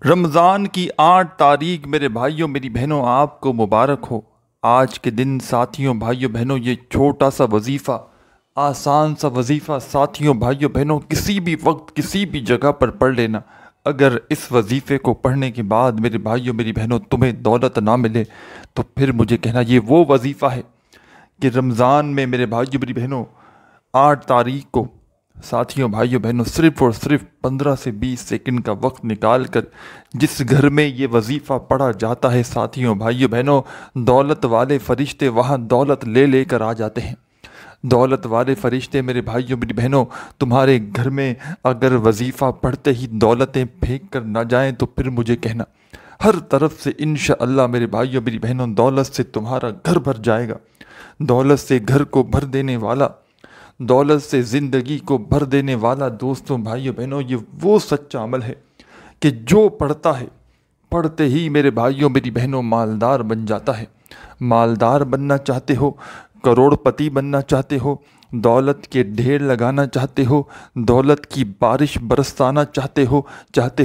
رمضان کی 8 تاریخ میرے بھائیوں میری بہنوں آپ کو مبارک ہو۔ آج کے دن ساتھیوں بھائیوں بہنوں یہ چھوٹا سا وظیفہ، آسان سا وظیفہ ساتھیوں بھائیوں بہنوں کسی بھی وقت کسی بھی جگہ پر پڑھ لینا۔ اگر اس وظیفے کو پڑھنے کے بعد میرے بھائیوں میری بہنوں تمہیں دولت نہ ملے تو پھر مجھے کہنا یہ وہ وظیفہ ہے کہ رمضان میں میرے بھائیوں میری بہنوں 8 تاریخ کو ساتھیوں بھائیوں بہنوں صرف اور صرف 15 سے 20 سیکنڈ کا وقت نکال کر جس گھر میں یہ وظیفہ پڑھا جاتا ہے ساتھیوں بھائیوں بہنوں، دولت والے فرشتے وہاں دولت لے لے کر آ جاتے ہیں۔ دولت والے فرشتے میرے بھائیوں میری بہنوں تمہارے گھر میں اگر وظیفہ پڑھتے ہی دولتیں پھینک کر نہ جائیں تو پھر مجھے کہنا، ہر طرف سے انشاءاللہ میرے بھائیوں میری بہنوں دولت سے تمہارا گھر بھر جائے گا۔ دولت سے گھر کو بھر دینے والا، دولت سے زندگی کو بھر دینے والا دوستوں بھائیوں بہنوں یہ وہ سچا عمل ہے کہ جو پڑھتا ہے پڑھتے ہی میرے بھائیوں میری بہنوں مالدار بن جاتا ہے۔ مالدار بننا چاہتے ہو، کروڑ پتی بننا چاہتے ہو، دولت کے ڈھیر لگانا چاہتے ہو، دولت کی بارش برسانا چاہتے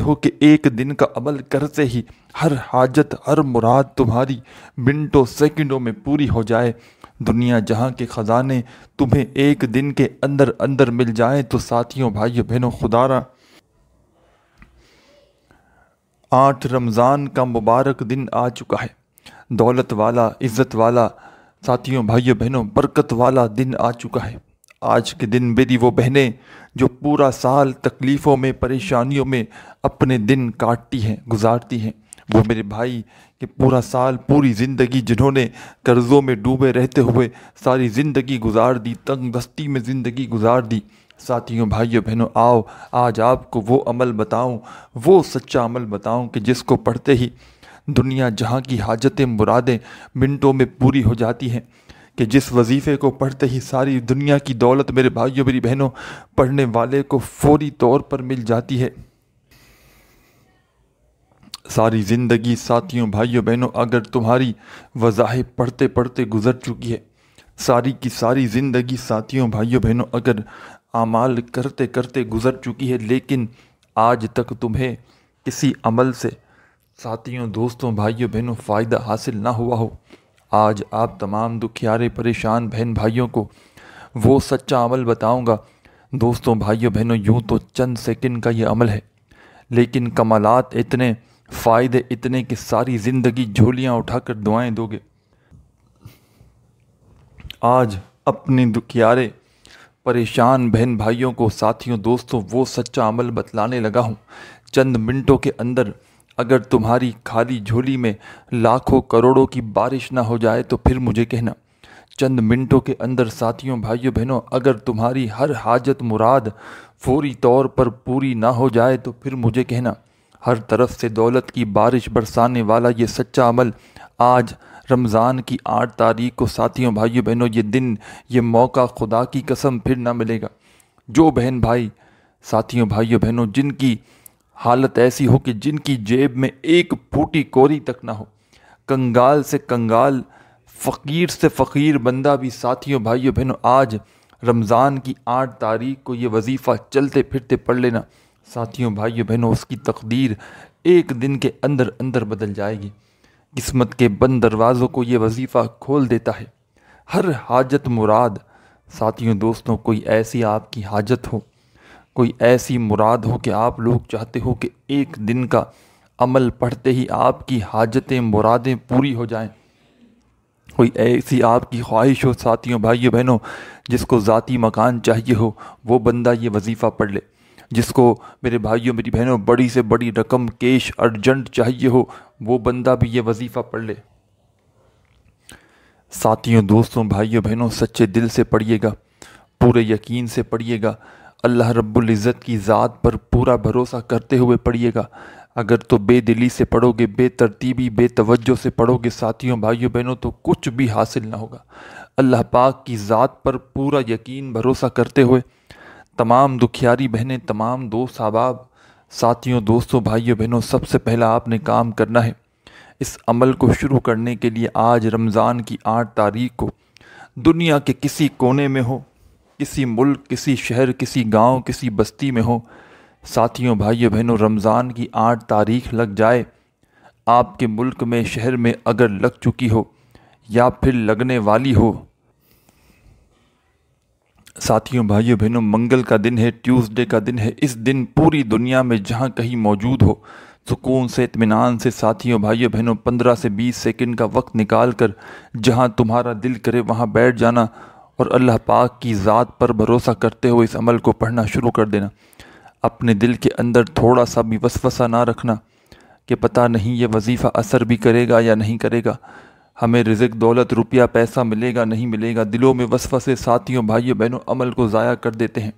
ہو کہ ایک دن کا عمل کرتے ہی ہر حاجت ہر مراد تمہاری منٹوں سیکنڈوں میں پوری ہو جائے، دنیا جہاں کے خزانے تمہیں ایک دن کے اندر اندر مل جائیں، تو ساتھیوں بھائیوں بہنوں خدا را 8 رمضان کا مبارک دن آ چکا ہے، دولت والا عزت والا ساتھیوں بھائیوں بہنوں برکت والا دن آ چکا ہے۔ آج کے دن میری وہ بہنیں جو پورا سال تکلیفوں میں پریشانیوں میں اپنے دن کاٹتی ہیں گزارتی ہیں، وہ میرے بھائی کہ پورا سال پوری زندگی جنہوں نے قرضوں میں ڈوبے رہتے ہوئے ساری زندگی گزار دی، تنگ دستی میں زندگی گزار دی، ساتھیوں بھائیوں بہنوں آؤ آج آپ کو وہ عمل بتاؤں، وہ سچا عمل بتاؤں کہ جس کو پڑھتے ہی دنیا جہاں کی حاجتیں مرادیں منٹوں میں پوری ہو جاتی ہیں، کہ جس وظیفے کو پڑھتے ہی ساری دنیا کی دولت میرے بھائیوں میری بہنوں پڑھنے والے کو فوری طور پر مل جاتی ہے۔ ساری زندگی ساتھیوں بھائیوں بہنوں اگر تمہاری وظائف پڑھتے پڑھتے گزر چکی ہے، ساری کی ساری زندگی ساتھیوں بھائیوں بہنوں اگر اعمال کرتے کرتے گزر چکی ہے، لیکن آج تک تمہیں کسی عمل سے ساتھیوں دوستوں بھائیوں بہنوں فائدہ حاصل نہ ہوا ہو، آج آپ تمام دکھیارے پریشان بہن بھائیوں کو وہ سچا عمل بتاؤں گا۔ دوستوں بھائیوں بہنوں یوں تو چند سیکنڈ کا یہ عمل ہے، لیکن کمالات اتنے، فائدے اتنے کہ ساری زندگی جھولیاں اٹھا کر دعائیں دو گے۔ آج اپنے دکھیارے پریشان بہن بھائیوں کو ساتھیوں دوستوں وہ سچا عمل بتلانے لگا ہوں۔ چند منٹوں کے اندر اگر تمہاری خالی جھولی میں لاکھوں کروڑوں کی بارش نہ ہو جائے تو پھر مجھے کہنا، چند منٹوں کے اندر ساتھیوں بھائیوں بہنوں اگر تمہاری ہر حاجت مراد فوری طور پر پوری نہ ہو جائے تو پھر مجھے کہنا، ہر طرف سے دولت کی بارش برسانے والا یہ سچا عمل آج رمضان کی 8 تاریخ کو ساتھیوں بھائیوں بہنوں یہ دن یہ موقع خدا کی قسم پھر نہ ملے گا۔ جو بہن بھائی ساتھیوں بھائیوں بہنوں جن کی حالت ایسی ہو کہ جن کی جیب میں ایک پھوٹی کوری تک نہ ہو، کنگال سے کنگال فقیر سے فقیر بندہ بھی ساتھیوں بھائیوں بہنوں آج رمضان کی 8 تاریخ کو یہ وظیفہ چلتے پھرتے پڑھ لینا، ساتھیوں بھائیوں بہنوں اس کی تقدیر ایک دن کے اندر اندر بدل جائے گی۔ قسمت کے بند دروازوں کو یہ وظیفہ کھول دیتا ہے۔ ہر حاجت مراد ساتھیوں دوستوں کوئی ایسی آپ کی حاجت ہو، کوئی ایسی مراد ہو کہ آپ لوگ چاہتے ہو کہ ایک دن کا عمل پڑھتے ہی آپ کی حاجتیں مرادیں پوری ہو جائیں، کوئی ایسی آپ کی خواہش ہو ساتھیوں بھائیوں بہنوں جس کو ذاتی مکان چاہیے ہو، وہ بندہ یہ وظیفہ پڑھ لے۔ جس کو میرے بھائیوں میری بہنوں بڑی سے بڑی رقم کیش ارجنٹ چاہیے ہو، وہ بندہ بھی یہ وظیفہ پڑھ لے۔ ساتھیوں دوستوں بھائیوں بہنوں سچے دل سے پڑھیے گا، پورے یقین سے پڑھیے گا، اللہ رب العزت کی ذات پر پورا بھروسہ کرتے ہوئے پڑھیے گا۔ اگر تو بے دلی سے پڑھو گے، بے ترتیبی بے توجہ سے پڑھو گے ساتھیوں بھائیوں بہنوں تو کچھ بھی حاصل نہ ہوگا۔ اللہ پاک کی ذات پر پورا یقین بھروسہ کرتے ہوئے تمام دکھیاری بہنیں، تمام دوست احباب ساتھیوں دوستوں بھائیوں بہنوں سب سے پہلا آپ نے کام کرنا ہے، اس عمل کو شروع کرنے کے لیے آج رمضان کی 8 تاریخ کو دنیا کے کسی کونے میں ہو، کسی ملک کسی شہر کسی گاؤں کسی بستی میں ہو، ساتھیوں بھائیوں بہنوں، رمضان کی 8 تاریخ لگ جائے، آپ کے ملک میں شہر میں اگر لگ چکی ہو یا پھر لگنے والی ہو، ساتھیوں بھائیوں بہنوں، منگل کا دن ہے، ٹیوزڈے کا دن ہے، اس دن پوری دنیا میں جہاں کہیں موجود ہو، سکون سے اطمینان سے ساتھیوں بھائیوں بہنوں 15 سے 20 سیکنڈ کا وقت نکال کر جہاں تمہارا دل کرے وہاں بیٹھ جانا اور اللہ پاک کی ذات پر بھروسہ کرتے ہوئے اس عمل کو پڑھنا شروع کر دینا۔ اپنے دل کے اندر تھوڑا سا بھی وسوسہ نہ رکھنا کہ پتہ نہیں یہ وظیفہ اثر بھی کرے گا یا نہیں کرے گا، ہمیں رزق دولت روپیہ پیسہ ملے گا نہیں ملے گا۔ دلوں میں وسوسے ساتھیوں بھائیوں بہنوں عمل کو ضائع کر دیتے ہیں۔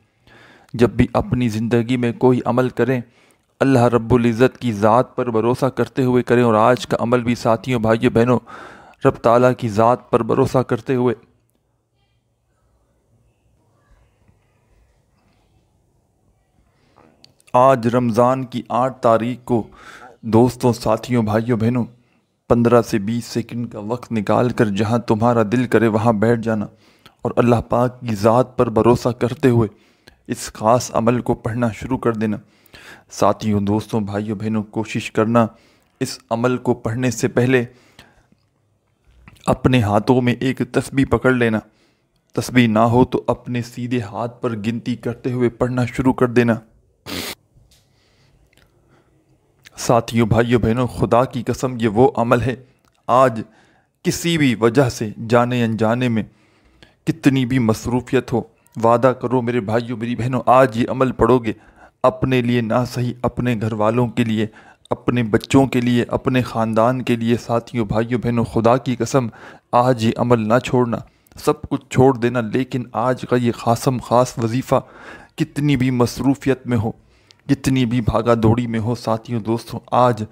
جب بھی اپنی زندگی میں کوئی عمل کریں، اللہ رب العزت کی ذات پر بھروسہ کرتے ہوئے کریں، اور آج کا عمل بھی ساتھیوں بھائیوں بہنوں رب تعالیٰ کی ذات پر بھروسہ کرتے ہوئے۔ آج رمضان کی 8 تاریخ کو دوستوں ساتھیوں بھائیوں بہنوں 15 سے 20 سیکنڈ کا وقت نکال کر جہاں تمہارا دل کرے وہاں بیٹھ جانا اور اللہ پاک کی ذات پر بھروسہ کرتے ہوئے اس خاص عمل کو پڑھنا شروع کر دینا۔ ساتھیوں دوستوں بھائیوں بہنوں، کوشش کرنا اس عمل کو پڑھنے سے پہلے اپنے ہاتھوں میں ایک تسبیح پکڑ لینا، تسبیح نہ ہو تو اپنے سیدھے ہاتھ پر گنتی کرتے ہوئے پڑھنا شروع کر دینا۔ ساتھیوں بھائیوں بہنوں، خدا کی قسم یہ وہ عمل ہے، آج کسی بھی وجہ سے جانے انجانے میں کتنی بھی مصروفیت ہو، وعدہ کرو میرے بھائیوں میری بہنوں، آج یہ عمل پڑھو گے، اپنے لیے نہ صحیح اپنے گھر والوں کے لیے، اپنے بچوں کے لیے، اپنے خاندان کے لیے۔ ساتھیوں بھائیوں بہنوں، خدا کی قسم آج یہ عمل نہ چھوڑنا، سب کچھ چھوڑ دینا، لیکن آج کا یہ خاص وظیفہ کتنی بھی مصروفیت میں ہو، کتنی بھی بھاگا دوڑی میں ہو، ساتھیوں دوستوں آج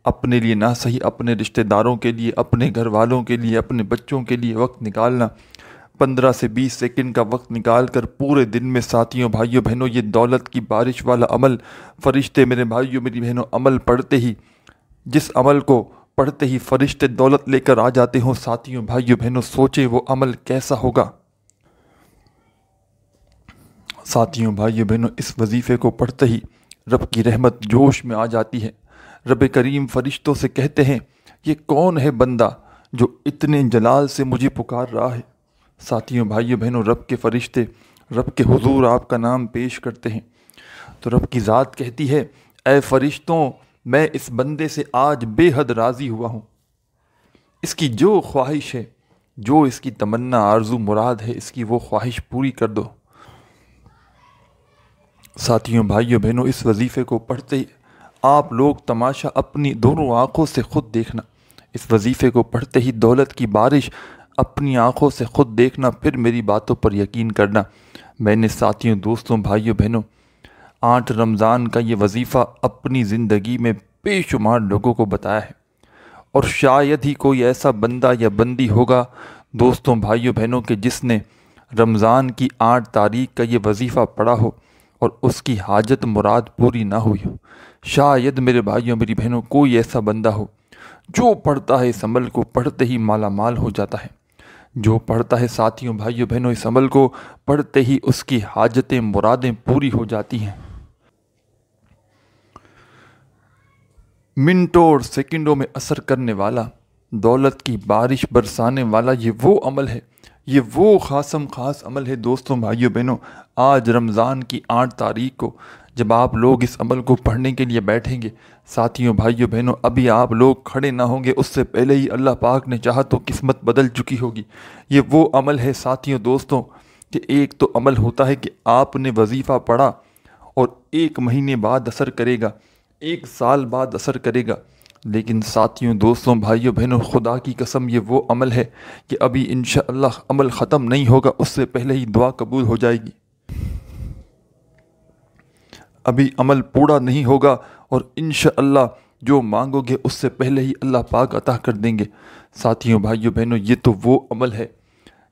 اپنے لیے نہ صحیح اپنے رشتہ داروں کے لیے، اپنے گھر والوں کے لیے، اپنے بچوں کے لیے وقت نکالنا۔ 15 سے 20 سیکنڈ کا وقت نکال کر پورے دن میں ساتھیوں بھائیوں بہنوں یہ دولت کی بارش والا عمل، فرشتے میرے بھائیوں میری بہنوں عمل پڑھتے ہی، جس عمل کو پڑھتے ہی فرشتے دولت لے کر آ جاتے ہوں، ساتھیوں بھائیوں بہنوں سوچے وہ عمل کیسا ہوگا۔ ساتھیوں بھائیوں بہنوں، اس وظیفے کو پڑھتے ہی رب کی رحمت جوش میں آ جاتی ہے۔ رب کریم فرشتوں سے کہتے ہیں یہ کون ہے بندہ جو اتنے جلال سے مجھے پکار رہا ہے۔ ساتھیوں بھائیوں بہنوں، رب کے فرشتے رب کے حضور آپ کا نام پیش کرتے ہیں تو رب کی ذات کہتی ہے اے فرشتوں، میں اس بندے سے آج بے حد راضی ہوا ہوں، اس کی جو خواہش ہے، جو اس کی تمنا آرزو مراد ہے، اس کی وہ خواہش پوری کر دو۔ ساتھیوں بھائیوں بہنوں، اس وظیفے کو پڑھتے ہی آپ لوگ تماشا اپنی دونوں آنکھوں سے خود دیکھنا، اس وظیفے کو پڑھتے ہی دولت کی بارش اپنی آنکھوں سے خود دیکھنا، پھر میری باتوں پر یقین کرنا۔ میں نے ساتھیوں دوستوں بھائیوں بہنوں 8 رمضان کا یہ وظیفہ اپنی زندگی میں بے شمار لوگوں کو بتایا ہے، اور شاید ہی کوئی ایسا بندہ یا بندی ہوگا دوستوں بھائیوں بہنوں کہ جس نے رمضان کی 8 تاریخ کا یہ وظیفہ پڑھا ہو اور اس کی حاجت مراد پوری نہ ہوئی ہو۔ شاید میرے بھائیوں میری بہنوں کوئی ایسا بندہ ہو جو پڑھتا ہے اس عمل کو پڑھتے ہی مالا مال ہو جاتا ہے، جو پڑھتا ہے ساتھیوں بھائیوں بہنوں اس عمل کو پڑھتے ہی اس کی حاجتیں مرادیں پوری ہو جاتی ہیں۔ منٹوں اور سیکنڈوں میں اثر کرنے والا، دولت کی بارش برسانے والا یہ وہ عمل ہے، یہ وہ خاص عمل ہے دوستوں بھائیوں بہنوں۔ آج رمضان کی 8 تاریخ کو جب آپ لوگ اس عمل کو پڑھنے کے لیے بیٹھیں گے، ساتھیوں بھائیوں بہنوں ابھی آپ لوگ کھڑے نہ ہوں گے، اس سے پہلے ہی اللہ پاک نے چاہا تو قسمت بدل چکی ہوگی۔ یہ وہ عمل ہے ساتھیوں دوستوں کہ ایک تو عمل ہوتا ہے کہ آپ نے وظیفہ پڑھا اور 1 مہینے بعد اثر کرے گا، 1 سال بعد اثر کرے گا، لیکن ساتھیوں دوستوں بھائیوں بہنوں خدا کی قسم یہ وہ عمل ہے کہ ابھی انشاءاللہ عمل ختم نہیں ہوگا، اس سے پہلے ہی دعا قبول ہو جائے گی، ابھی عمل پورا نہیں ہوگا اور انشاءاللہ جو مانگو گے اس سے پہلے ہی اللہ پاک عطا کر دیں گے۔ ساتھیوں بھائیوں بہنوں یہ تو وہ عمل ہے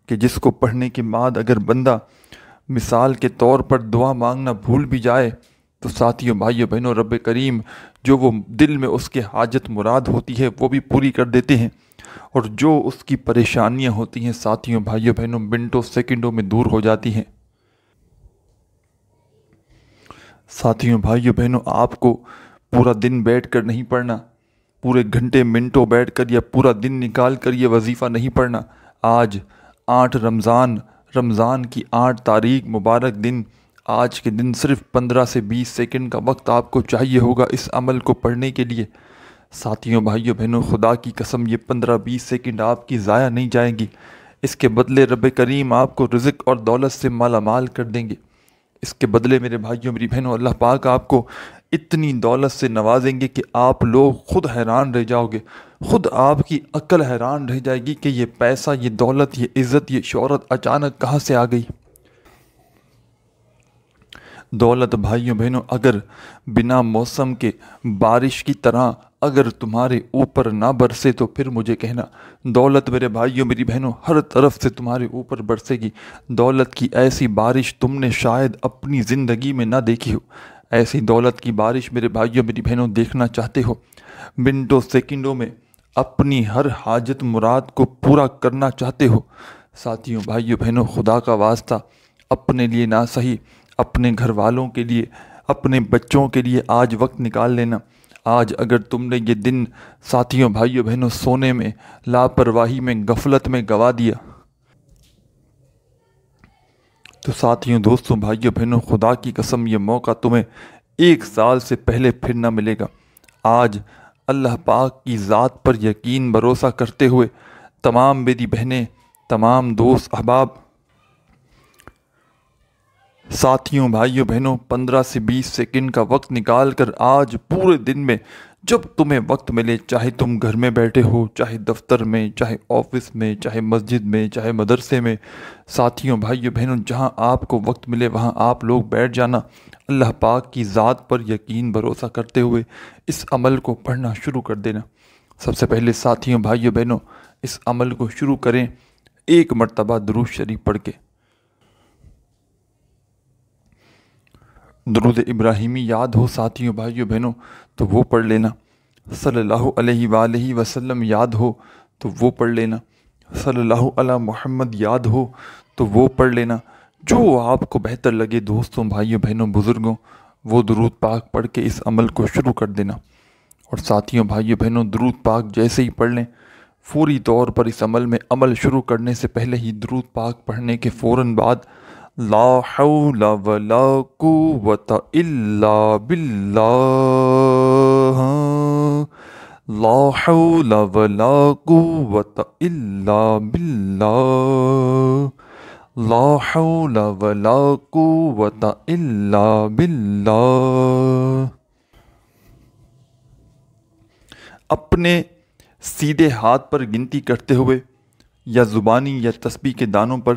کہ جس کو پڑھنے کے بعد اگر بندہ مثال کے طور پر دعا مانگنا بھول بھی جائے تو ساتھیوں بھائیوں بہنوں رب کریم جو وہ دل میں اس کے حاجت مراد ہوتی ہے وہ بھی پوری کر دیتے ہیں، اور جو اس کی پریشانیاں ہوتی ہیں ساتھیوں بھائیوں بہنوں منٹوں سیکنڈوں میں دور ہو جاتی ہیں۔ ساتھیوں بھائیوں بہنوں، آپ کو پورا دن بیٹھ کر نہیں پڑھنا، پورے گھنٹے منٹوں بیٹھ کر یا پورا دن نکال کر یہ وظیفہ نہیں پڑھنا۔ آج 8 رمضان کی 8 تاریخ مبارک دن، آج کے دن صرف 15 سے 20 سیکنڈ کا وقت آپ کو چاہیے ہوگا اس عمل کو پڑھنے کے لیے۔ ساتھیوں بھائیوں بہنوں، خدا کی قسم یہ 15-20 سیکنڈ آپ کی ضائع نہیں جائیں گی۔ اس کے بدلے رب کریم آپ کو رزق اور دولت سے مالا مال کر دیں گے۔ اس کے بدلے میرے بھائیوں میری بہنوں، اللہ پاک آپ کو اتنی دولت سے نوازیں گے کہ آپ لوگ خود حیران رہ جاؤ گے، خود آپ کی عقل حیران رہ جائے گی کہ یہ پیسہ، یہ دولت، یہ عزت، یہ شہرت اچانک کہاں سے آ گئی۔ دولت بھائیوں بہنوں اگر بنا موسم کے بارش کی طرح اگر تمہارے اوپر نہ برسے تو پھر مجھے کہنا۔ دولت میرے بھائیوں میری بہنوں ہر طرف سے تمہارے اوپر برسے گی۔ دولت کی ایسی بارش تم نے شاید اپنی زندگی میں نہ دیکھی ہو۔ ایسی دولت کی بارش میرے بھائیوں میری بہنوں دیکھنا چاہتے ہو، منٹوں سیکنڈوں میں اپنی ہر حاجت مراد کو پورا کرنا چاہتے ہو، ساتھیوں بھائیوں بہنوں خدا کا واسطہ اپنے لیے نہ صحیح، اپنے گھر والوں کے لیے، اپنے بچوں کے لیے آج وقت نکال لینا۔ آج اگر تم نے یہ دن ساتھیوں بھائیوں بہنوں سونے میں، لاپرواہی میں، غفلت میں گوا دیا تو ساتھیوں دوستوں بھائیوں بہنوں خدا کی قسم یہ موقع تمہیں 1 سال سے پہلے پھر نہ ملے گا۔ آج اللہ پاک کی ذات پر یقین بھروسہ کرتے ہوئے تمام میری بہنیں، تمام دوست احباب، ساتھیوں بھائیوں بہنوں 15 سے 20 سیکنڈ کا وقت نکال کر آج پورے دن میں جب تمہیں وقت ملے، چاہے تم گھر میں بیٹھے ہو، چاہے دفتر میں، چاہے آفس میں، چاہے مسجد میں، چاہے مدرسے میں، ساتھیوں بھائیوں بہنوں جہاں آپ کو وقت ملے وہاں آپ لوگ بیٹھ جانا، اللہ پاک کی ذات پر یقین بھروسہ کرتے ہوئے اس عمل کو پڑھنا شروع کر دینا۔ سب سے پہلے ساتھیوں بھائیوں بہنوں اس عمل کو شروع کریں 1 مرتبہ درود شریف پڑھ کے۔ درود ابراہیمی یاد ہو ساتھیوں بھائیوں بہنوں تو وہ پڑھ لینا، صلی اللہ علیہ وآلہ وسلم یاد ہو تو وہ پڑھ لینا، صلی اللہ علی محمد یاد ہو تو وہ پڑھ لینا، جو آپ کو بہتر لگے دوستوں بھائیوں بہنوں بزرگوں وہ درود پاک پڑھ کے اس عمل کو شروع کر دینا۔ اور ساتھیوں بھائیوں بہنوں درود پاک جیسے ہی پڑھ لیں، فوری طور پر اس عمل میں عمل شروع کرنے سے پہلے ہی درود پاک پڑھنے کے فوراً بعد لا حول ولا قوت الا باللہ، لا حول ولا قوت الا باللہ، لا حول ولا قوت الا باللہ، اپنے سیدھے ہاتھ پر گنتی کرتے ہوئے یا زبانی یا تسبیح کے دانوں پر۔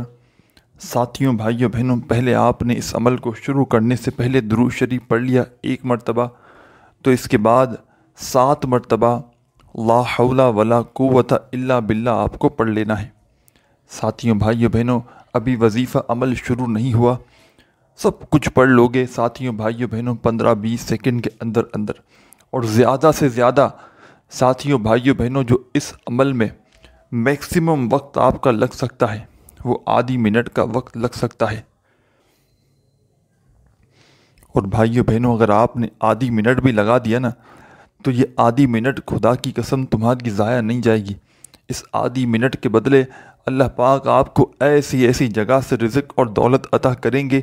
ساتھیوں بھائیوں بہنوں پہلے آپ نے اس عمل کو شروع کرنے سے پہلے درود شریف پڑھ لیا 1 مرتبہ، تو اس کے بعد 7 مرتبہ لا حول ولا قوت الا باللہ آپ کو پڑھ لینا ہے۔ ساتھیوں بھائیوں بہنوں ابھی وظیفہ عمل شروع نہیں ہوا، سب کچھ پڑھ لوگے ساتھیوں بھائیوں بہنوں 15-20 سیکنڈ کے اندر اندر، اور زیادہ سے زیادہ ساتھیوں بھائیوں بہنوں جو اس عمل میں میکسیمم وقت آپ کا لگ سکتا ہے وہ آدھی منٹ کا وقت لگ سکتا ہے۔ اور بھائیوں بہنوں اگر آپ نے آدھی منٹ بھی لگا دیا نا تو یہ آدھی منٹ خدا کی قسم تمہاری ضائع نہیں جائے گی۔ اس آدھی منٹ کے بدلے اللہ پاک آپ کو ایسی ایسی جگہ سے رزق اور دولت عطا کریں گے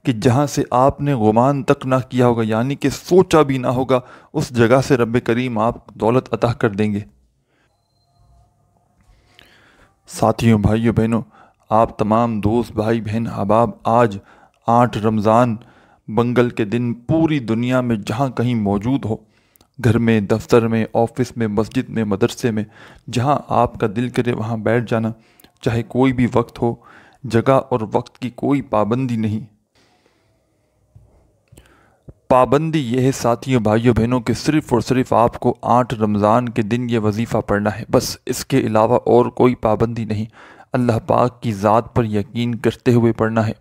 کہ جہاں سے آپ نے گمان تک نہ کیا ہوگا، یعنی کہ سوچا بھی نہ ہوگا، اس جگہ سے رب کریم آپ دولت عطا کر دیں گے۔ ساتھیوں بھائیوں بہنوں آپ تمام دوست بھائی بہن احباب آج 8 رمضان منگل کے دن پوری دنیا میں جہاں کہیں موجود ہو، گھر میں، دفتر میں، آفس میں، مسجد میں، مدرسے میں، جہاں آپ کا دل کرے وہاں بیٹھ جانا، چاہے کوئی بھی وقت ہو، جگہ اور وقت کی کوئی پابندی نہیں۔ پابندی یہ ہے ساتھیوں بھائیوں بہنوں کہ صرف اور صرف آپ کو 8 رمضان کے دن یہ وظیفہ پڑھنا ہے، بس اس کے علاوہ اور کوئی پابندی نہیں۔ اللہ پاک کی ذات پر یقین کرتے ہوئے پڑھنا ہے،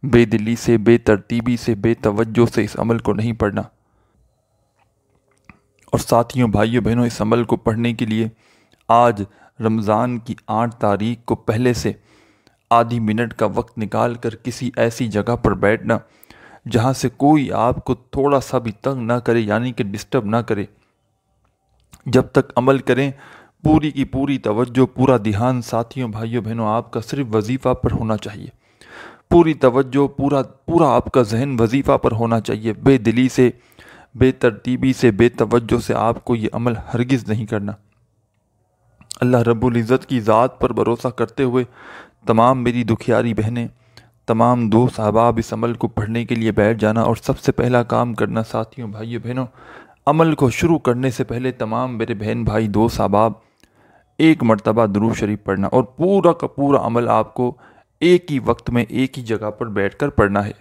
بے دلی سے، بے ترتیبی سے، بے توجہ سے اس عمل کو نہیں پڑھنا۔ اور ساتھیوں بھائیوں بہنوں اس عمل کو پڑھنے کے لیے آج رمضان کی 8 تاریخ کو پہلے سے آدھی منٹ کا وقت نکال کر کسی ایسی جگہ پر بیٹھنا جہاں سے کوئی آپ کو تھوڑا سا بھی تنگ نہ کرے، یعنی کہ ڈسٹرب نہ کرے۔ جب تک عمل کریں پوری کی پوری توجہ، پورا دھیان ساتھیوں بھائیوں بہنوں آپ کا صرف وظیفہ پر ہونا چاہیے۔ پوری توجہ، پورا آپ کا ذہن وظیفہ پر ہونا چاہیے۔ بے دلی سے، بے ترتیبی سے، بے توجہ سے آپ کو یہ عمل ہرگز نہیں کرنا۔ اللہ رب العزت کی ذات پر بھروسہ کرتے ہوئے تمام میری دکھیاری بہنیں، تمام دوست احباب اس عمل کو پڑھنے کے لیے بیٹھ جانا، اور سب سے پہلا کام کرنا ساتھیوں بھائیوں بہنوں، عمل کو شروع کرنے سے پہلے تمام میرے بہن بھائی دوست احباب ایک مرتبہ درود شریف پڑھنا، اور پورا کا پورا عمل آپ کو ایک ہی وقت میں ایک ہی جگہ پر بیٹھ کر پڑھنا ہے۔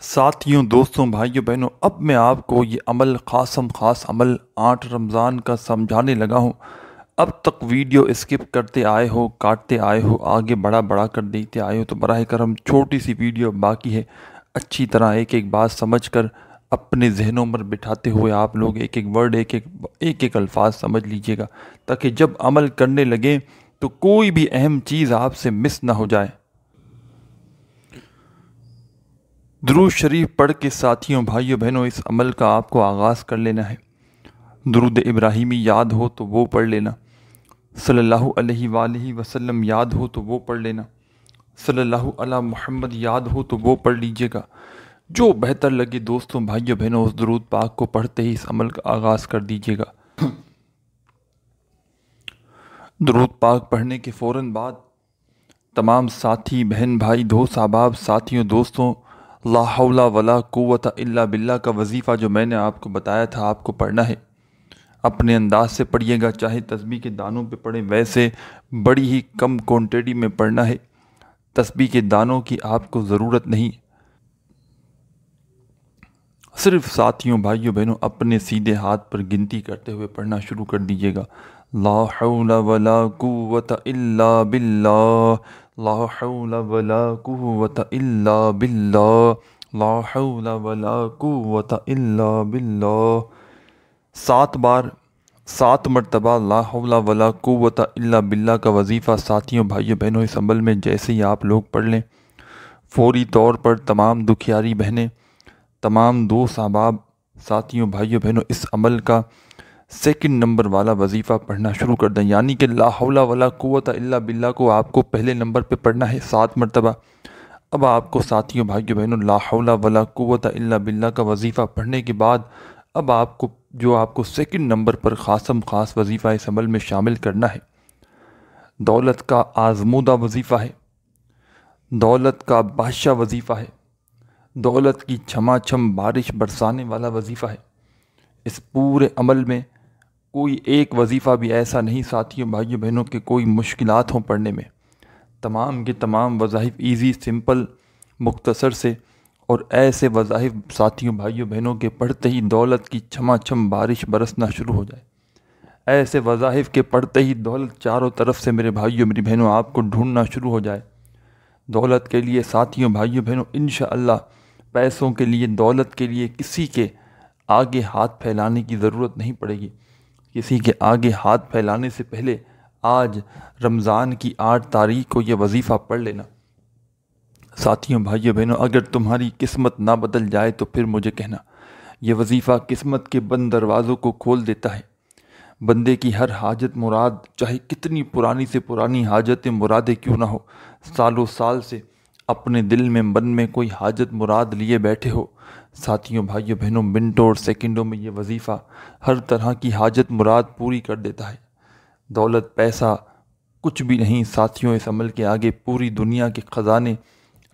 ساتھیوں، دوستوں، بھائیوں بہنوں، اب میں آپ کو یہ عمل خاص عمل 8 رمضان کا سمجھانے لگا ہوں۔ اب تک ویڈیو اسکپ کرتے آئے ہو، کاٹتے آئے ہو، آگے بڑھا کر دیکھتے آئے ہو، تو براہ کرم چھوٹی سی ویڈیو باقی ہے، اچھی طرح ایک ایک بات سمجھ کر اپنے ذہنوں میں بٹھاتے ہوئے آپ لوگ ایک ایک ورڈ، ایک ایک الفاظ سمجھ لیجئے گا، تاکہ جب عمل کرنے لگیں تو کوئی بھی اہم چیز آپ سے مس نہ ہو جائے۔ درود شریف پڑھ کے ساتھیوں بھائیوں بہنوں اس عمل کا آپ کو آغاز کر لینا ہے۔ درود ابراہیمی یاد ہو تو وہ پڑھ لینا، صلی اللہ علیہ وآلہ وسلم یاد ہو تو وہ پڑھ لینا، صلی اللہ علی محمد یاد ہو تو وہ پڑھ لیجئے گا۔ جو بہتر لگے دوستوں بھائیوں بہنوں اس درود پاک کو پڑھتے ہی اس عمل کا آغاز کر دیجئے گا۔ درود پاک پڑھنے کے فوراً بعد تمام ساتھی، بہن بھائی، دوست احباب، ساتھیوں، دوستوں، لا حول ولا قوت الا باللہ کا وظیفہ جو میں نے آپ کو بتایا تھا آپ کو پڑھنا ہے۔ اپنے انداز سے پڑھیے گا، چاہے تسبیح کے دانوں پہ پڑھیں، ویسے بڑی ہی کم کوانٹٹی میں پڑھنا ہے، تسبیح کے دانوں کی آپ کو ضرورت نہیں۔ صرف ساتھیوں بھائیوں بہنوں اپنے سیدھے ہاتھ پر گنتی کرتے ہوئے پڑھنا شروع کر دیجئے گا۔ لا حول ولا قوت الا باللہ، لا حول ولا قوت الا باللہ، لا حول ولا قوت الا باللہ۔ 7 بار، 7 مرتبہ لا حول ولا قوت الا باللہ کا وظیفہ ساتھیوں بھائیوں بہنوں اس عمل میں جیسے ہی آپ لوگ پڑھ لیں، فوری طور پر تمام دکھیاری بہنیں، تمام دوست احباب، ساتھیوں بھائیوں بہنوں اس عمل کا 2 نمبر والا وظیفہ پڑھنا شروع کر دیں، یعنی کہ لا حول ولا قوت الا باللہ کو آپ کو پہلے نمبر پہ پڑھنا ہے 7 مرتبہ۔ اب آپ کو ساتھیوں بھائیوں بہنوں لا حول ولا قوت الا باللہ کا وظیفہ پڑھنے کے بعد اب آپ کو جو آپ کو 2 نمبر پر خاص وظیفہ اس عمل میں شامل کرنا ہے، دولت کا آزمودہ وظیفہ ہے، دولت کا بادشاہ وظیفہ ہے، دولت کی چھما چھم بارش برسانے والا وظیفہ ہے۔ اس پورے عمل میں کوئی ایک وظیفہ بھی ایسا نہیں ساتھیوں بھائیوں بہنوں کہ کوئی مشکلات ہوں پڑھنے میں، تمام کے تمام وظائف ایزی، سمپل، مختصر سے، اور ایسے وظائف ساتھیوں بھائیوں بہنوں کے پڑھتے ہی دولت کی چھما چھم بارش برسنا شروع ہو جائے، ایسے وظائف کے پڑھتے ہی دولت چاروں طرف سے میرے بھائیوں میری بہنوں آپ کو ڈھونڈنا شروع ہو جائے۔ دولت کے لیے ساتھیوں بھائیوں بہنوں انشاءاللہ، پیسوں کے لیے، دولت کے لیے کسی کے آگے ہاتھ پھیلانے کی ضرورت نہیں پڑے گی۔ کسی کے آگے ہاتھ پھیلانے سے پہلے آج رمضان کی 8 تاریخ کو یہ وظیفہ پڑھ لینا۔ ساتھیوں بھائیوں بہنوں اگر تمہاری قسمت نہ بدل جائے تو پھر مجھے کہنا، یہ وظیفہ قسمت کے بند دروازوں کو کھول دیتا ہے۔ بندے کی ہر حاجت مراد، چاہے کتنی پرانی سے پرانی حاجت مرادیں کیوں نہ ہو، سالوں سال سے اپنے دل میں من میں کوئی حاجت مراد لیے بیٹھے ہو، ساتھیوں بھائیوں بہنوں منٹوں اور سیکنڈوں میں یہ وظیفہ ہر طرح کی حاجت مراد پوری کر دیتا ہے۔ دولت، پیسہ کچھ بھی نہیں ساتھیوں اس عمل کے آگے، پوری دنیا کے خزانے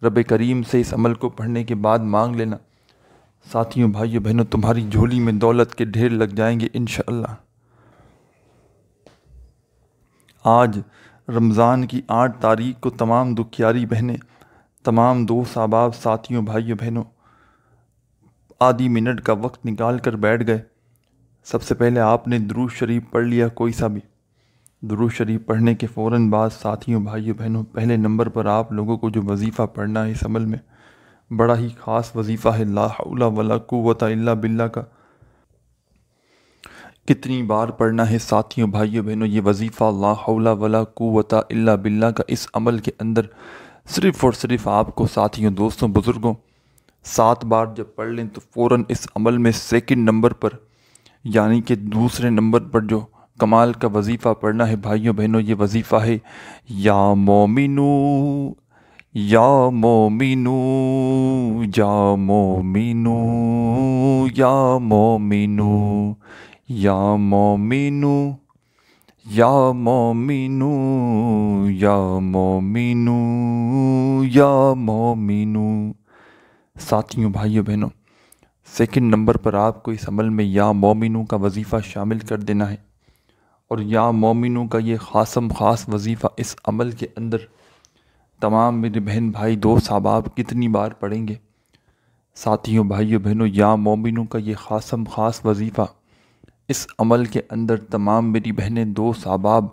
رب کریم سے اس عمل کو پڑھنے کے بعد مانگ لینا۔ ساتھیوں بھائیوں بہنوں تمہاری جھولی میں دولت کے ڈھیر لگ جائیں گے انشاءاللہ۔ آج رمضان کی 8 تاریخ کو تمام دکھیاری بہنیں، تمام دوست احباب، ساتھیوں بھائیوں بہنوں آدھی منٹ کا وقت نکال کر بیٹھ گئے۔ سب سے پہلے آپ نے درود شریف پڑھ لیا، کوئی سا بھی درود شریف پڑھنے کے فوراً بعد ساتھیوں بھائیوں بہنوں پہلے نمبر پر آپ لوگوں کو جو وظیفہ پڑھنا ہے اس عمل میں بڑا ہی خاص وظیفہ ہے، لا حول ولا قوت الا باللہ کا۔ کتنی بار پڑھنا ہے ساتھیوں بھائیوں بہنوں یہ وظیفہ لا حول ولا قوت الا باللہ کا اس عمل کے اندر صرف اور صرف آپ کو ساتھیوں دوستوں بزرگوں 7 بار جب پڑھ لیں تو فوراً اس عمل میں سیکنڈ نمبر پر یعنی کہ دوسرے نمبر پر جو کمال کا وظیفہ پڑھنا ہے بھائیوں بہنوں یہ وظیفہ ہے یا مومنو یا مومنو یا مومنو یا مومنو یا مومنو یا مومنو یا مومنو یا مومنو ساتھیوں بھائیوں بہنوں سیکنڈ نمبر پر آپ کو اس عمل میں یا مومنو کا وظیفہ شامل کر دینا ہے اور یا مومنو کا یہ خاص وظیفہ اس عمل کے اندر تمام میرے بہن بھائی دوست احباب کتنی بار پڑھیں گے ساتھیوں بھائیوں بہنوں یا مومنو کا یہ خاص وظیفہ اس عمل کے اندر تمام میری بہنیں دوست احباب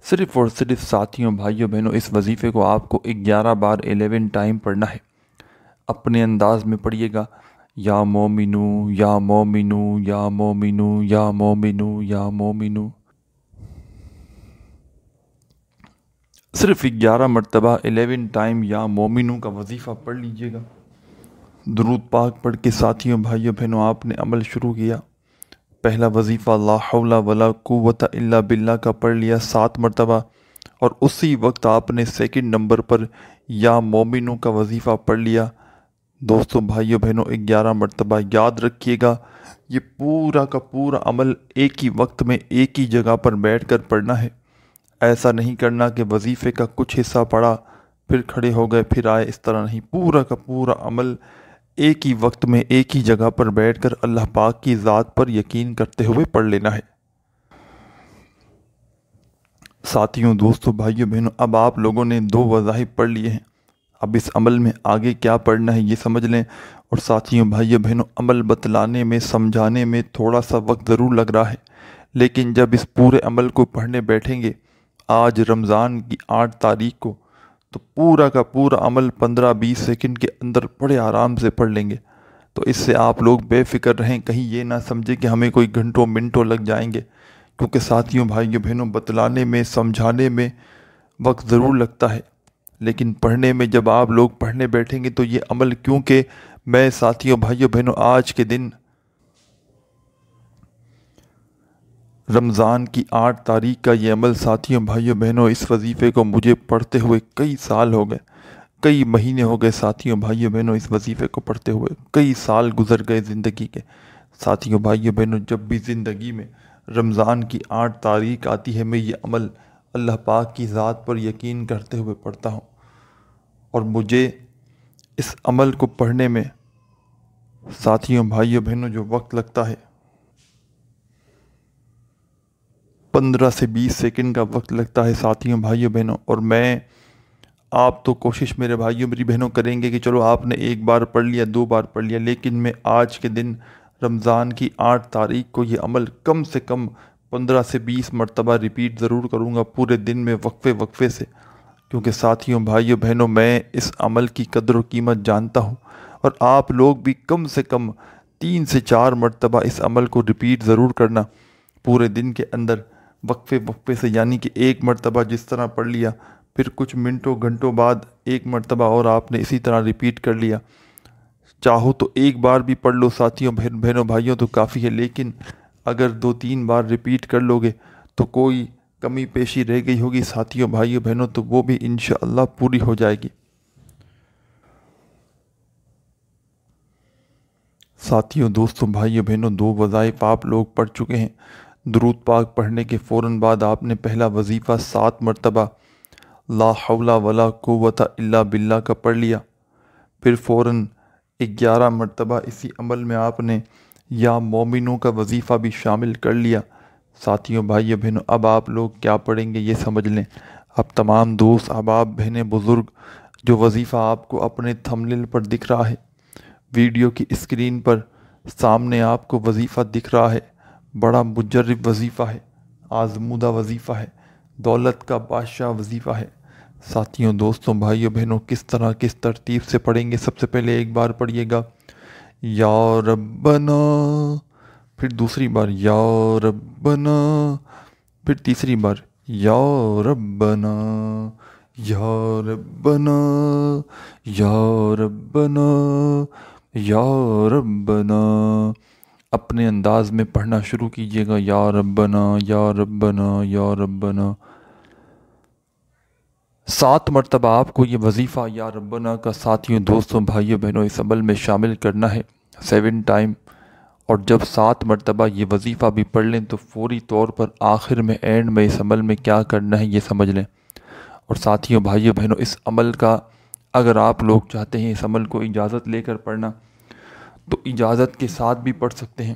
صرف اور صرف ساتھیوں بھائیوں بہنوں اس وظیفے کو آپ کو 11 بار 11 ٹائم پڑھنا ہے اپنے انداز میں پڑھیے گا یا مومنو یا مومنو یا مومنو یا مومنو یا مومنو صرف 11 مرتبہ 11 ٹائم یا مومنو کا وظیفہ پڑھ لیجئے گا درود پاک پڑھ کے ساتھیوں بھائیوں بہنوں آپ نے عمل شروع کیا پہلا وظیفہ لا حول ولا قوت الا باللہ کا پڑھ لیا 7 مرتبہ اور اسی وقت آپ نے سیکنڈ نمبر پر یا مومنوں کا وظیفہ پڑھ لیا دوستوں بھائیوں بہنوں 11 مرتبہ یاد رکھیے گا یہ پورا کا پورا عمل ایک ہی وقت میں ایک ہی جگہ پر بیٹھ کر پڑھنا ہے ایسا نہیں کرنا کہ وظیفے کا کچھ حصہ پڑھا پھر کھڑے ہو گئے پھر آئے اس طرح نہیں پورا کا پورا عمل ایک ہی وقت میں ایک ہی جگہ پر بیٹھ کر اللہ پاک کی ذات پر یقین کرتے ہوئے پڑھ لینا ہے ساتھیوں دوستوں بھائیوں بہنوں اب آپ لوگوں نے 2 وظائف پڑھ لیے ہیں اب اس عمل میں آگے کیا پڑھنا ہے یہ سمجھ لیں اور ساتھیوں بھائیوں بہنوں عمل بتلانے میں سمجھانے میں تھوڑا سا وقت ضرور لگ رہا ہے لیکن جب اس پورے عمل کو پڑھنے بیٹھیں گے آج رمضان کی 8 تاریخ کو تو پورا کا پورا عمل 15-20 سیکنڈ کے اندر بڑے آرام سے پڑھ لیں گے تو اس سے آپ لوگ بے فکر رہیں کہیں یہ نہ سمجھے کہ ہمیں کوئی گھنٹوں منٹوں لگ جائیں گے کیونکہ ساتھیوں بھائیوں بہنوں بتلانے میں سمجھانے میں وقت ضرور لگتا ہے لیکن پڑھنے میں جب آپ لوگ پڑھنے بیٹھیں گے تو یہ عمل کیونکہ میں ساتھیوں بھائیوں بہنوں آج کے دن رمضان کی 8 تاریخ کا یہ عمل ساتھیوں بھائیوں بہنوں اس وظیفے کو مجھے پڑھتے ہوئے کئی سال ہو گئے کئی مہینے ہو گئے ساتھیوں بھائیوں بہنوں اس وظیفے کو پڑھتے ہوئے کئی سال گزر گئے زندگی کے ساتھیوں بھائیوں بہنوں جب بھی زندگی میں رمضان کی 8 تاریخ آتی ہے میں یہ عمل اللہ پاک کی ذات پر یقین کرتے ہوئے پڑھتا ہوں اور مجھے اس عمل کو پڑھنے میں ساتھیوں بھائیوں بہنوں جو وقت لگتا ہے 15 سے 20 سیکنڈ کا وقت لگتا ہے ساتھیوں بھائیوں بہنوں اور میں آپ تو کوشش میرے بھائیوں میری بہنوں کریں گے کہ چلو آپ نے 1 بار پڑھ لیا 2 بار پڑھ لیا لیکن میں آج کے دن رمضان کی 8 تاریخ کو یہ عمل کم سے کم 15 سے 20 مرتبہ ریپیٹ ضرور کروں گا پورے دن میں وقفے سے کیونکہ ساتھیوں بھائیوں بہنوں میں اس عمل کی قدر و قیمت جانتا ہوں اور آپ لوگ بھی کم سے کم 3 سے 4 مرتبہ اس عمل کو ریپیٹ ضرور کرنا پورے دن کے اندر وقفے سے یعنی کہ 1 مرتبہ جس طرح پڑھ لیا پھر کچھ منٹوں گھنٹوں بعد 1 مرتبہ اور آپ نے اسی طرح ریپیٹ کر لیا چاہو تو 1 بار بھی پڑھ لو ساتھیوں بہنوں بھائیوں تو کافی ہے لیکن اگر 2-3 بار ریپیٹ کر لو گے تو کوئی کمی پیشی رہ گئی ہوگی ساتھیوں بھائیوں بہنوں تو وہ بھی انشاءاللہ پوری ہو جائے گی ساتھیوں دوستوں بھائیوں بہنوں 2 وظائف آپ لوگ پڑھ چکے ہیں درود پاک پڑھنے کے فوراً بعد آپ نے پہلا وظیفہ 7 مرتبہ لا حول ولا قوت الا باللہ کا پڑھ لیا پھر فوراً 11 مرتبہ اسی عمل میں آپ نے یا مومنوں کا وظیفہ بھی شامل کر لیا ساتھیوں بھائیوں بہنوں اب آپ لوگ کیا پڑھیں گے یہ سمجھ لیں اب تمام دوست احباب بہنیں بزرگ جو وظیفہ آپ کو اپنے تھمبنیل پر دکھ رہا ہے ویڈیو کی اسکرین پر سامنے آپ کو وظیفہ دکھ رہا ہے بڑا مجرب وظیفہ ہے آزمودہ وظیفہ ہے دولت کا بادشاہ وظیفہ ہے ساتھیوں دوستوں بھائیوں بہنوں کس طرح کس ترتیب سے پڑھیں گے سب سے پہلے 1 بار پڑھیے گا یا ربنا پھر دوسری بار یا ربنا، پھر تیسری بار یا ربنا یا ربنا یا ربنا یا ربنا۔ اپنے انداز میں پڑھنا شروع کیجئے گا، یا ربنا یا ربنا یا ربنا۔ 7 مرتبہ آپ کو یہ وظیفہ یا ربنا کا ساتھیوں، دوستوں، بھائیوں، بہنوں اس عمل میں شامل کرنا ہے 7 ٹائم۔ اور جب 7 مرتبہ یہ وظیفہ بھی پڑھ لیں تو فوری طور پر آخر میں اینڈ میں اس عمل میں کیا کرنا ہے یہ سمجھ لیں۔ اور ساتھیوں، بھائیوں، بہنوں اس عمل کا اگر آپ لوگ چاہتے ہیں اس عمل کو اجازت لے کر پڑھنا تو اجازت کے ساتھ بھی پڑھ سکتے ہیں،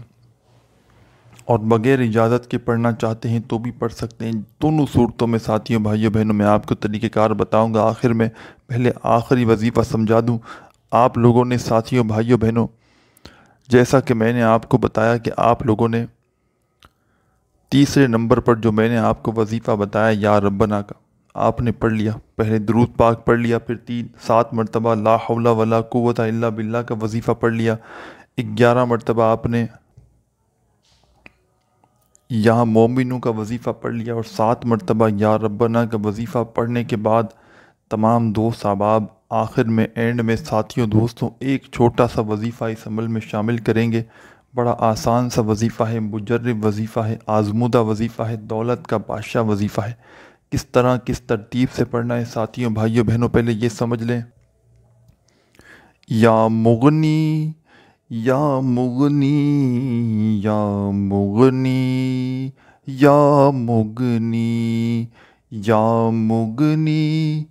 اور بغیر اجازت کے پڑھنا چاہتے ہیں تو بھی پڑھ سکتے ہیں۔ دونوں صورتوں میں ساتھیوں، بھائیوں، بہنوں میں آپ کو طریقہ کار بتاؤں گا آخر میں۔ پہلے آخری وظیفہ سمجھا دوں آپ لوگوں نے۔ ساتھیوں، بھائیوں، بہنوں جیسا کہ میں نے آپ کو بتایا کہ آپ لوگوں نے تیسرے نمبر پر جو میں نے آپ کو وظیفہ بتایا یا ربنا کا، آپ نے پڑھ لیا۔ پہلے درود پاک پڑھ لیا، پھر 7 مرتبہ لا حول ولا قوت الا باللہ کا وظیفہ پڑھ لیا۔ 11 مرتبہ آپ نے یہاں مومنوں کا وظیفہ پڑھ لیا، اور 7 مرتبہ یا ربنا کا وظیفہ پڑھنے کے بعد تمام دوست احباب آخر میں اینڈ میں ساتھیوں، دوستوں ایک چھوٹا سا وظیفہ اس عمل میں شامل کریں گے۔ بڑا آسان سا وظیفہ ہے، مجرب وظیفہ ہے، آزمودہ وظیفہ ہے، دولت کا بادشاہ وظیفہ ہے۔ کس طرح کس ترتیب سے پڑھنا ہے ساتھیوں، بھائیوں، بہنوں پہلے یہ سمجھ لیں۔ یا مغنی یا مغنی یا مغنی یا مغنی یا مغنی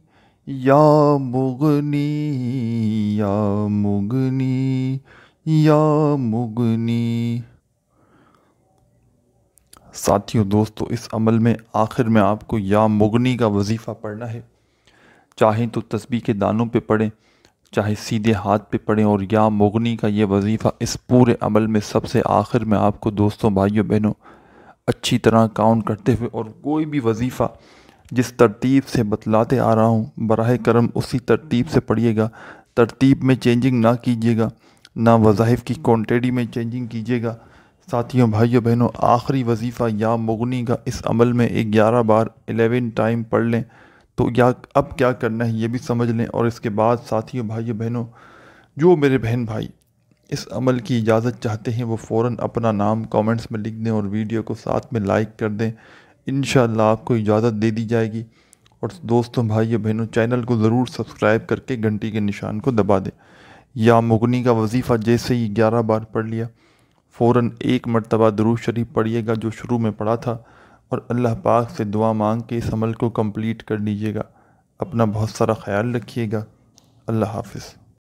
یا مغنی یا مغنی یا مغنی۔ ساتھیوں، دوستوں اس عمل میں آخر میں آپ کو یا مغنی کا وظیفہ پڑھنا ہے۔ چاہیں تو تسبیح کے دانوں پہ پڑھیں، چاہے سیدھے ہاتھ پہ پڑھیں، اور یا مغنی کا یہ وظیفہ اس پورے عمل میں سب سے آخر میں آپ کو دوستوں، بھائیوں، بہنوں اچھی طرح کاؤنٹ کرتے ہوئے، اور کوئی بھی وظیفہ جس ترتیب سے بتلاتے آ رہا ہوں براہ کرم اسی ترتیب سے پڑھیے گا۔ ترتیب میں چینجنگ نہ کیجیے گا، نہ وظائف کی کوانٹیٹی میں چینجنگ کیجیے گا۔ ساتھیوں، بھائیوں، بہنوں آخری وظیفہ یا مغنی کا اس عمل میں 11 بار 11 ٹائم پڑھ لیں تو اب کیا کرنا ہے یہ بھی سمجھ لیں۔ اور اس کے بعد ساتھیوں، بھائیوں، بہنوں جو میرے بہن بھائی اس عمل کی اجازت چاہتے ہیں وہ فوراً اپنا نام کامنٹس میں لکھ دیں اور ویڈیو کو ساتھ میں لائک کر دیں، انشاءاللہ آپ کو اجازت دے دی جائے گی۔ اور دوستوں، بھائیوں، بہنوں چینل کو ضرور سبسکرائب کر کے گھنٹی کے نشان کو دبا دیں۔ یا مغنی کا وظیفہ جیسے ہی 11 بار پڑھ لیا فوراً 1 مرتبہ درود شریف پڑھیے گا جو شروع میں پڑھا تھا، اور اللہ پاک سے دعا مانگ کے اس عمل کو کمپلیٹ کر لیجیے گا۔ اپنا بہت سارا خیال رکھیے گا۔ اللہ حافظ۔